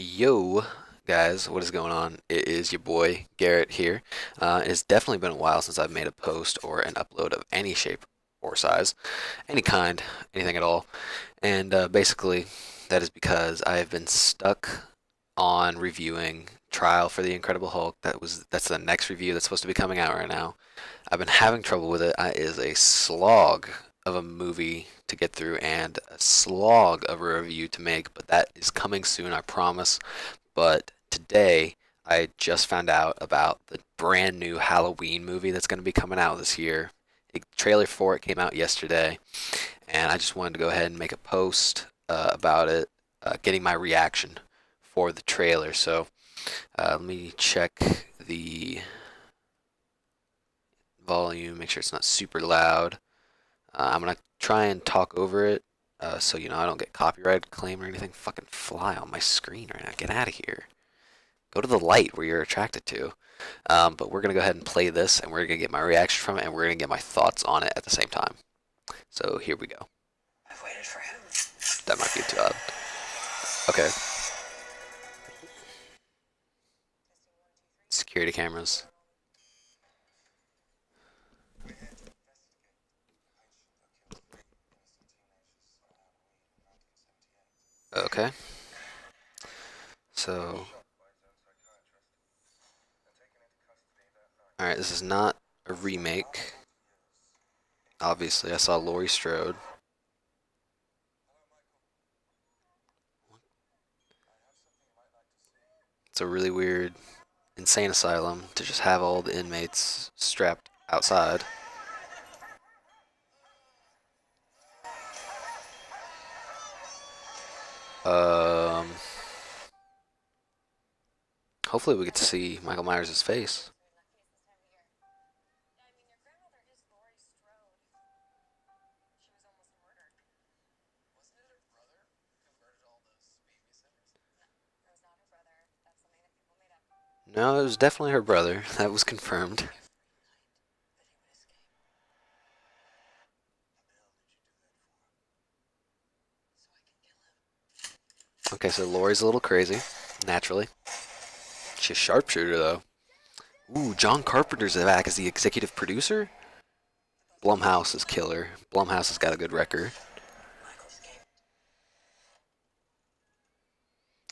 Yo, guys, what is going on? It is your boy Garrett here. It's definitely been a while since I've made a post or an upload of any shape or size, any kind, anything at all. And basically, that is because I have been stuck on reviewing Trial for the Incredible Hulk. That's the next review that's supposed to be coming out right now. I've been having trouble with it. It is a slog of a movie to get through and a slog of a review to make, but that is coming soon, I promise. But today, I just found out about the brand new Halloween movie that's going to be coming out this year. The trailer for it came out yesterday, and I just wanted to go ahead and make a post about it, getting my reaction for the trailer. So let me check the volume, make sure it's not super loud. I'm gonna try and talk over it, so I don't get copyright claim or anything. Fucking fly on my screen right now. Get out of here. Go to the light where you're attracted to. But we're gonna go ahead and play this, and we're gonna get my reaction from it, and we're gonna get my thoughts on it at the same time. So here we go. I've waited for him. That might be too loud. Okay. Security cameras. Okay. So, alright, this is not a remake. Obviously, I saw Laurie Strode. It's a really weird insane asylum to just have all the inmates strapped outside. Um, Hopefully we get to see Michael Myers' face. No, it was definitely her brother. That was confirmed. Okay, so Laurie's a little crazy, naturally. She's a sharpshooter, though. Ooh, John Carpenter's back as the executive producer? Blumhouse is killer. Blumhouse has got a good record.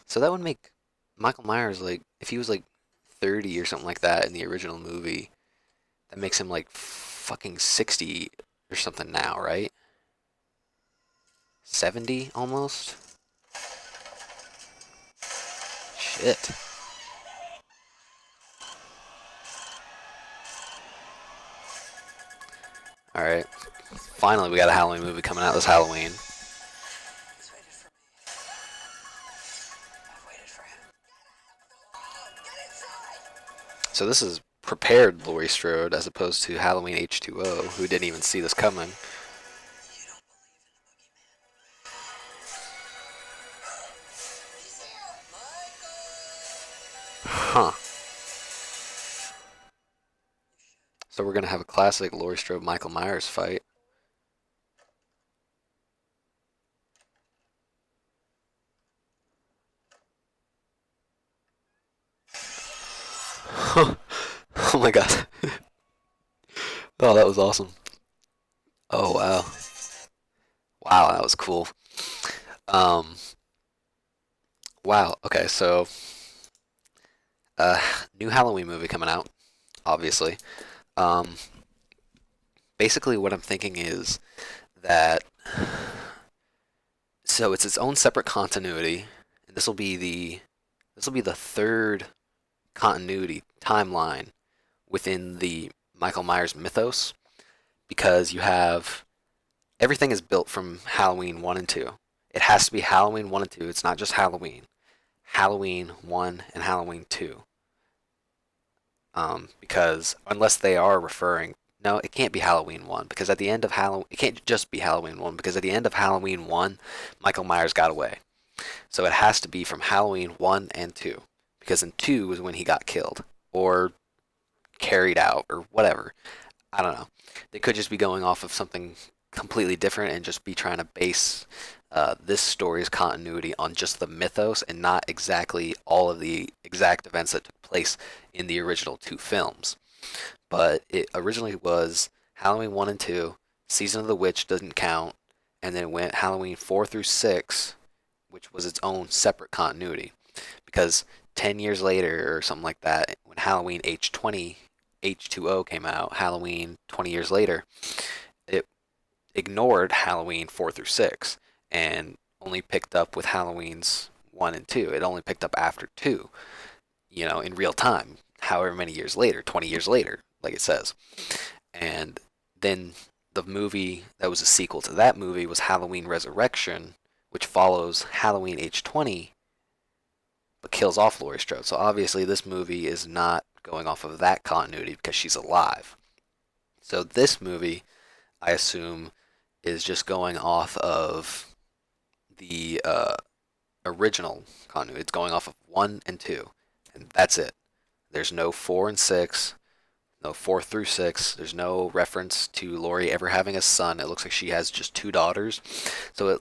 So that would make Michael Myers like, if he was like 30 or something like that in the original movie, that makes him like fucking 60 or something now, right? 70 almost? Shit. Alright. Finally, we got a Halloween movie coming out this Halloween. He's waited for me. I've waited for him. Get inside! So this is prepared Laurie Strode as opposed to Halloween H2O, who didn't even see this coming. You don't believe in the boogeyman. He's here! Huh. Michael! So we're gonna have a classic Laurie Strode Michael Myers fight. Oh my god. Oh, that was awesome. Oh wow. Wow, that was cool. Um, wow. Okay, so uh, new Halloween movie coming out, obviously. Um, Basically, what I'm thinking is that so it's its own separate continuity, and this will be the third continuity timeline within the Michael Myers mythos because you have everything is built from Halloween 1 and 2. It has to be Halloween 1 and 2. It's not just Halloween. Halloween 1 and Halloween 2. Because unless they are referring, no, it can't be Halloween 1 because at the end of Halloween, it can't just be Halloween 1 because at the end of Halloween 1, Michael Myers got away. So it has to be from Halloween 1 and 2 because in 2 was when he got killed or carried out or whatever. I don't know. They could just be going off of something completely different and just be trying to base this story's continuity on just the mythos and not exactly all of the exact events that took place in the original two films. But it originally was Halloween 1 and 2, Season of the Witch doesn't count, and then it went Halloween 4 through 6, which was its own separate continuity. Because 10 years later, or something like that, when Halloween H20, H2O came out, Halloween 20 years later, it ignored Halloween 4 through 6 and only picked up with Halloween's 1 and 2. It only picked up after 2, in real time, however many years later, 20 years later, like it says. And then the movie that was a sequel to that movie was Halloween Resurrection, which follows Halloween H20 but kills off Laurie Strode. So obviously, this movie is not going off of that continuity because she's alive. So this movie, I assume, is just going off of the original continuity. It's going off of 1 and 2, and that's it. There's no 4 and 6, no 4 through 6. There's no reference to Laurie ever having a son. It looks like she has just two daughters. So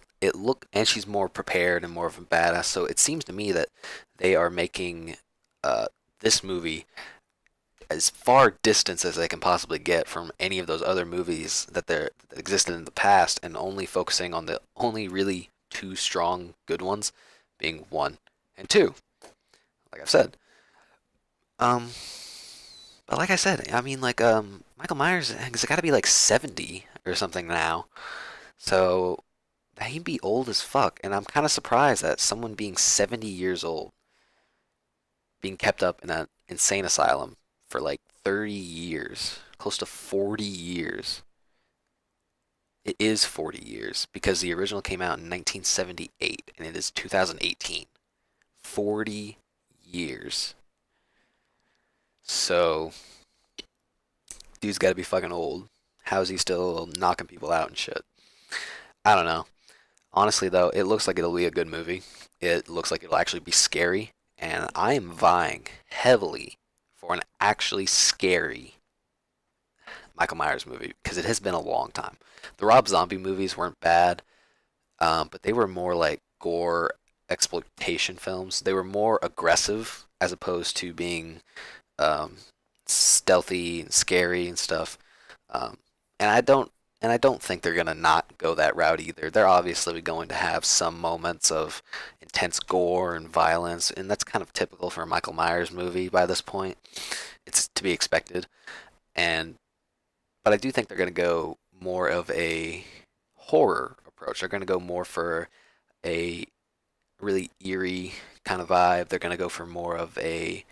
and she's more prepared and more of a badass. So it seems to me that they are making this movie as far distance as they can possibly get from any of those other movies that existed in the past, and only focusing on the only really two strong good ones, being 1 and 2. Like I've said. Um, but like I said, I mean, like Michael Myers has got to be like 70 or something now, so he'd be old as fuck. And I'm kind of surprised that someone being 70 years old, being kept up in an insane asylum for like 30 years, close to 40 years. It is 40 years because the original came out in 1978 and it is 2018. 40 years. So, dude's got to be fucking old. How is he still knocking people out and shit? I don't know. Honestly, though, it looks like it'll be a good movie. It looks like it'll actually be scary, and I am vying heavily for an actually scary Michael Myers movie because it has been a long time. The Rob Zombie movies weren't bad, but they were more like gore exploitation films. They were more aggressive as opposed to being um, stealthy and scary and stuff. Um, and I don't think they're gonna not go that route either. They're obviously going to have some moments of intense gore and violence, and that's kind of typical for a Michael Myers movie by this point. It's to be expected. And but I do think they're gonna go more of a horror approach. They're gonna go more for a really eerie kind of vibe. They're gonna go for more of a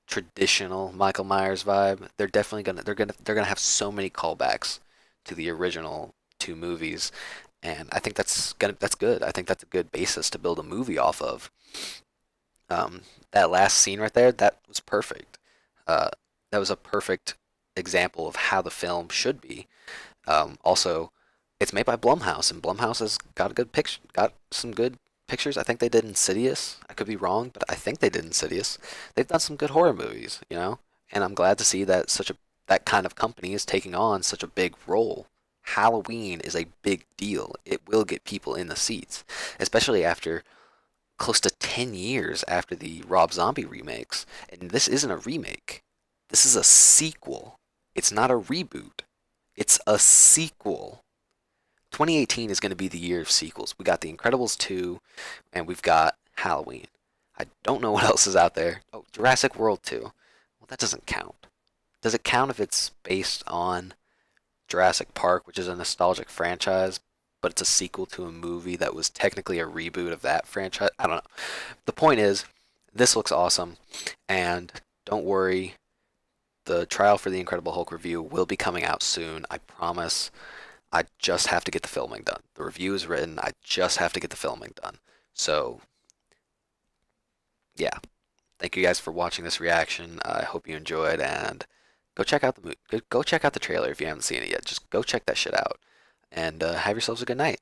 traditional Michael Myers vibe. They're gonna have so many callbacks to the original two movies, and I think that's good. I think that's a good basis to build a movie off of. That last scene right there, that was perfect. Uh, that was a perfect example of how the film should be. Also, it's made by Blumhouse, and Blumhouse has got a good picture, got some good pictures. I think they did Insidious. I could be wrong, but I think they did Insidious. They've done some good horror movies. And I'm glad to see that that kind of company is taking on such a big role. Halloween is a big deal. It will get people in the seats, especially after close to 10 years after the Rob Zombie remakes. And this isn't a remake. This is a sequel. It's not a reboot. It's a sequel. 2018 is going to be the year of sequels. We got The Incredibles 2, and we've got Halloween. I don't know what else is out there. Oh, Jurassic World 2. Well, that doesn't count. Does it count if it's based on Jurassic Park, which is a nostalgic franchise, but it's a sequel to a movie that was technically a reboot of that franchise? I don't know. The point is, this looks awesome, and don't worry, the trial for the Incredible Hulk review will be coming out soon. I promise. I just have to get the filming done. The review is written. I just have to get the filming done. So, yeah. Thank you guys for watching this reaction. I hope you enjoyed, and go check out the movie. Go check out the trailer if you haven't seen it yet. Just go check that shit out, and have yourselves a good night.